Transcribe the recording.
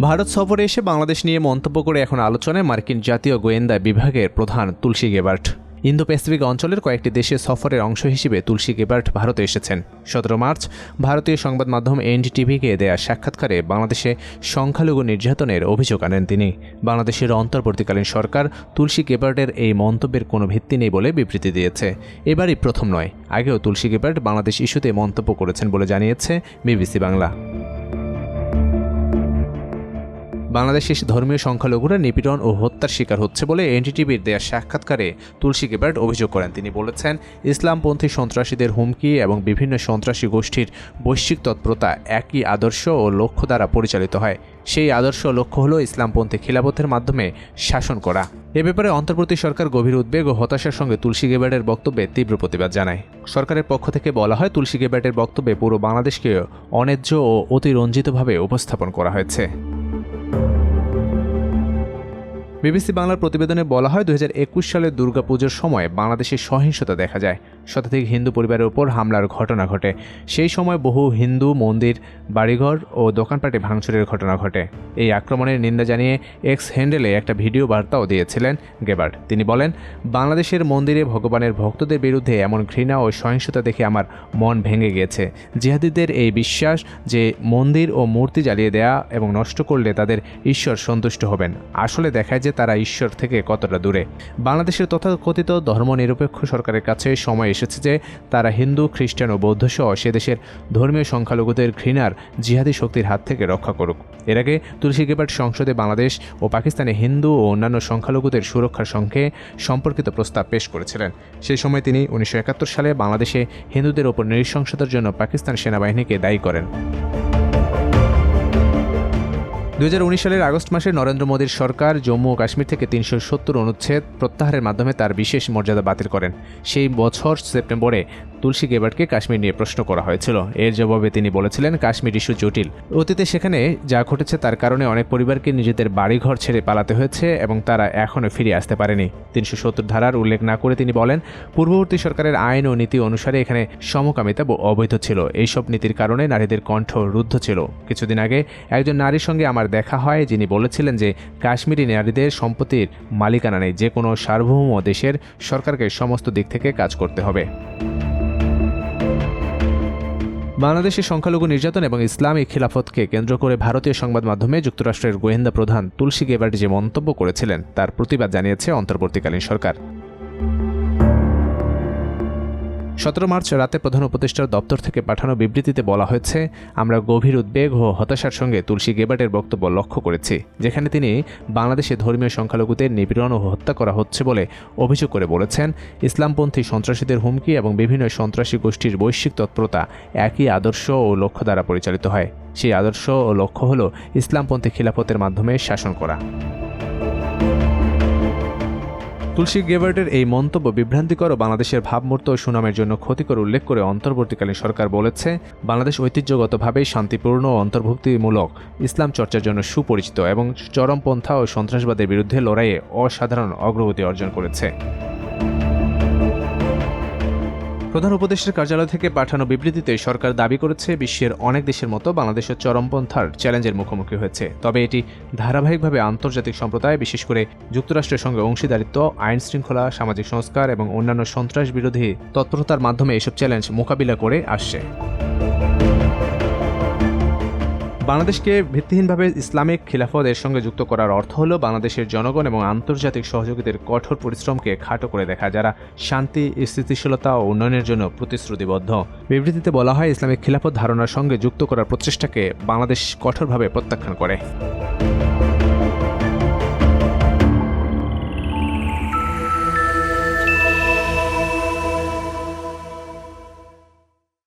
ভারত সফরে এসে বাংলাদেশ নিয়ে মন্তব্য করে এখন আলোচনায় মার্কিন জাতীয় গোয়েন্দা বিভাগের প্রধান তুলসী গেবার্ট। ইন্দো প্যাসিফিক অঞ্চলের কয়েকটি দেশে সফরের অংশ হিসেবে তুলসী গেবার্ট ভারতে এসেছেন। 17 মার্চ ভারতীয় সংবাদ মাধ্যম এনডিটিভিকে দেয়া সাক্ষাৎকারে বাংলাদেশে সংখ্যালঘু নির্যাতনের অভিযোগ আনেন তিনি। বাংলাদেশের অন্তর্বর্তীকালীন সরকার তুলসী গেবার্টের এই মন্তব্যের কোনো ভিত্তি নেই বলে বিবৃতি দিয়েছে। এবারই প্রথম নয়, আগেও তুলসী গেবার্ট বাংলাদেশ ইস্যুতে মন্তব্য করেছেন বলে জানিয়েছে বিবিসি বাংলা। বাংলাদেশের ধর্মীয় সংখ্যালঘুরা নিপীড়ন ও হত্যার শিকার হচ্ছে বলে এনডিটিভির দেয়া সাক্ষাৎকারে তুলসী গেবার্ট অভিযোগ করেন। তিনি বলেছেন, ইসলামপন্থী সন্ত্রাসীদের হুমকি এবং বিভিন্ন সন্ত্রাসী গোষ্ঠীর বৈশ্বিক তৎপরতা একই আদর্শ ও লক্ষ্য দ্বারা পরিচালিত হয়। সেই আদর্শ লক্ষ্য হল ইসলামপন্থী খিলাফতের মাধ্যমে শাসন করা। এ ব্যাপারে অন্তর্বর্তী সরকার গভীর উদ্বেগ ও হতাশার সঙ্গে তুলসী গেবার্টের বক্তব্যে তীব্র প্রতিবাদ জানায়। সরকারের পক্ষ থেকে বলা হয়, তুলসী গেবার্টের বক্তব্যে পুরো বাংলাদেশকে অন্যায্য ও অতিরঞ্জিতভাবে উপস্থাপন করা হয়েছে। বিবিসি বাংলার প্রতিবেদনে বলা হয়, 2021 সালের দুর্গাপুজোর সময় বাংলাদেশে সহিংসতা দেখা যায়। শতাধিক হিন্দু পরিবারের উপর হামলার ঘটনা ঘটে। সেই সময় বহু হিন্দু মন্দির, বাড়িঘর ও দোকানপাটে ভাঙচুরের ঘটনা ঘটে। এই আক্রমণের নিন্দা জানিয়ে এক্স হ্যান্ডেলে একটা ভিডিও বার্তাও দিয়েছিলেন গেবার্ট। তিনি বলেন, বাংলাদেশের মন্দিরে ভগবানের ভক্তদের বিরুদ্ধে এমন ঘৃণা ও সহিংসতা দেখে আমার মন ভেঙে গিয়েছে। জিহাদিদের এই বিশ্বাস যে মন্দির ও মূর্তি জ্বালিয়ে দেয়া এবং নষ্ট করলে তাদের ঈশ্বর সন্তুষ্ট হবেন, আসলে দেখায় যে তারা ঈশ্বর থেকে কতটা দূরে। বাংলাদেশের তথাকথিত ধর্মনিরপেক্ষ সরকারের কাছে সময় এসেছে যে তারা হিন্দু, খ্রিস্টান ও বৌদ্ধ সহ সে দেশের ধর্মীয় সংখ্যালঘুদের ঘৃণার জিহাদি শক্তির হাত থেকে রক্ষা করুক। এর আগে তুলসী গেবার্ট সংসদে বাংলাদেশ ও পাকিস্তানে হিন্দু ও অন্যান্য সংখ্যালঘুদের সুরক্ষার সঙ্গে সম্পর্কিত প্রস্তাব পেশ করেছিলেন। সেই সময় তিনি 1971 সালে বাংলাদেশে হিন্দুদের ওপর নৃশংসতার জন্য পাকিস্তান সেনাবাহিনীকে দায়ী করেন। 2019 সালের আগস্ট মাসে নরেন্দ্র মোদীর সরকার জম্মু ও কাশ্মীর থেকে 370 অনুচ্ছেদ প্রত্যাহারের মাধ্যমে তার বিশেষ মর্যাদা বাতিল করেন। সেই বছর সেপ্টেম্বরে তুলসী গেবার্টকে কাশ্মীর নিয়ে প্রশ্ন করা হয়েছিল। এর জবাবে তিনি বলেছিলেন, কাশ্মীর ইস্যু জটিল। অতীতে সেখানে যা ঘটেছে তার কারণে অনেক পরিবারকে নিজেদের বাড়িঘর ছেড়ে পালাতে হয়েছে এবং তারা এখনও ফিরে আসতে পারেনি। 370 ধারার উল্লেখ না করে তিনি বলেন, পূর্ববর্তী সরকারের আইন ও নীতি অনুসারে এখানে সমকামিতা অবৈধ ছিল। এইসব নীতির কারণে নারীদের কণ্ঠ রুদ্ধ ছিল। কিছুদিন আগে একজন নারীর সঙ্গে আমার দেখা হয়, যিনি বলেছিলেন যে কাশ্মীরি নারীদের সম্পত্তির মালিকানা নেই। যে কোনো সার্বভৌম দেশের সরকারকে সমস্ত দিক থেকে কাজ করতে হবে। বাংলাদেশের সংখ্যালঘু নির্যাতন এবং ইসলামী খিলাফতকে কেন্দ্র করে ভারতীয় সংবাদ মাধ্যমে যুক্তরাষ্ট্রের গোয়েন্দা প্রধান তুলসী গেবার্ট যে মন্তব্য করেছিলেন তার প্রতিবাদ জানিয়েছে অন্তর্বর্তীকালীন সরকার। 17 মার্চ রাতে প্রধান উপদেষ্টার দপ্তর থেকে পাঠানো বিবৃতিতে বলা হয়েছে, আমরা গভীর উদ্বেগ ও হতাশার সঙ্গে তুলসী গেবার্টের বক্তব্য লক্ষ্য করেছি, যেখানে তিনি বাংলাদেশে ধর্মীয় সংখ্যালঘুদের নিপীড়ন ও হত্যা করা হচ্ছে বলে অভিযোগ করে বলেছেন, ইসলামপন্থী সন্ত্রাসীদের হুমকি এবং বিভিন্ন সন্ত্রাসী গোষ্ঠীর বৈশ্বিক তৎপরতা একই আদর্শ ও লক্ষ্য দ্বারা পরিচালিত হয়। সেই আদর্শ ও লক্ষ্য হল ইসলামপন্থী খিলাফতের মাধ্যমে শাসন করা। তুলসী গেবার্টের এই মন্তব্য বিভ্রান্তিকর ও বাংলাদেশের ভাবমূর্ত ও সুনামের জন্য ক্ষতিকর উল্লেখ করে অন্তর্বর্তীকালীন সরকার বলেছে, বাংলাদেশ ঐতিহ্যগতভাবেই শান্তিপূর্ণ ও অন্তর্ভুক্তিমূলক ইসলাম চর্চার জন্য সুপরিচিত এবং চরমপন্থা ও সন্ত্রাসবাদের বিরুদ্ধে লড়াইয়ে অসাধারণ অগ্রগতি অর্জন করেছে। প্রধান উপদেষ্টার কার্যালয় থেকে পাঠানো বিবৃতিতে সরকার দাবি করেছে, বিশ্বের অনেক দেশের মতো বাংলাদেশের চরমপন্থার চ্যালেঞ্জের মুখোমুখি হয়েছে। তবে এটি ধারাবাহিকভাবে আন্তর্জাতিক সম্প্রদায়, বিশেষ করে যুক্তরাষ্ট্রের সঙ্গে অংশীদারিত্ব, আইন শৃঙ্খলা, সামাজিক সংস্কার এবং অন্যান্য সন্ত্রাস বিরোধী তৎপরতার মাধ্যমে এসব চ্যালেঞ্জ মোকাবিলা করে আসছে। বাংলাদেশকে ভিত্তিহীনভাবে ইসলামিক খিলাফত এর সঙ্গে যুক্ত করার অর্থ হল বাংলাদেশের জনগণ এবং আন্তর্জাতিক সহযোগীদের কঠোর পরিশ্রমকে খাটো করে দেখা, যারা শান্তি, স্থিতিশীলতা ও উন্নয়নের জন্য প্রতিশ্রুতিবদ্ধ। বিবৃতিতে বলা হয়, ইসলামিক খিলাফত ধারণার সঙ্গে যুক্ত করার প্রচেষ্টাকে বাংলাদেশ কঠোরভাবে প্রত্যাখ্যান করে।